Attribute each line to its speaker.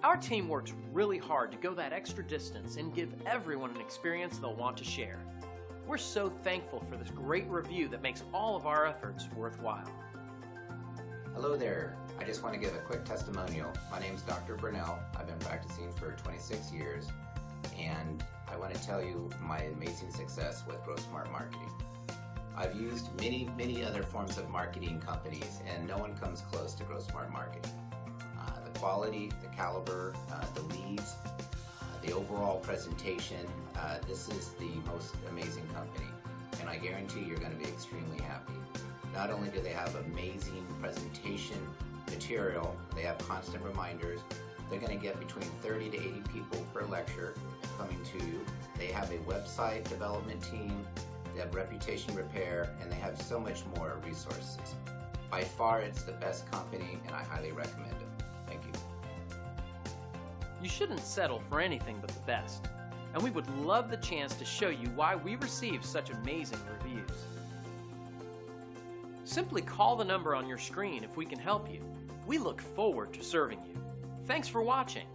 Speaker 1: Our team works really hard to go that extra distance and give everyone an experience they'll want to share. We're so thankful for this great review that makes all of our efforts worthwhile.
Speaker 2: Hello there. I just want to give a quick testimonial. My name is Dr. Brunelle. I've been practicing for 26 years, and I want to tell you my amazing success with Grow Smart Marketing. I've used many other forms of marketing companies, and no one comes close to Grow Smart Marketing. The quality, the caliber, the leads, the overall presentation, this is the most amazing company, and I guarantee you're going to be extremely happy. Not only do they have amazing presentation material, they have constant reminders. They're going to get between 30 to 80 people per lecture coming to you. They have a website development team, they have reputation repair, and they have so much more resources. By far, it's the best company, and I highly recommend it. Thank you.
Speaker 1: You shouldn't settle for anything but the best, and we would love the chance to show you why we receive such amazing reviews. Simply call the number on your screen if we can help you. We look forward to serving you. Thanks for watching.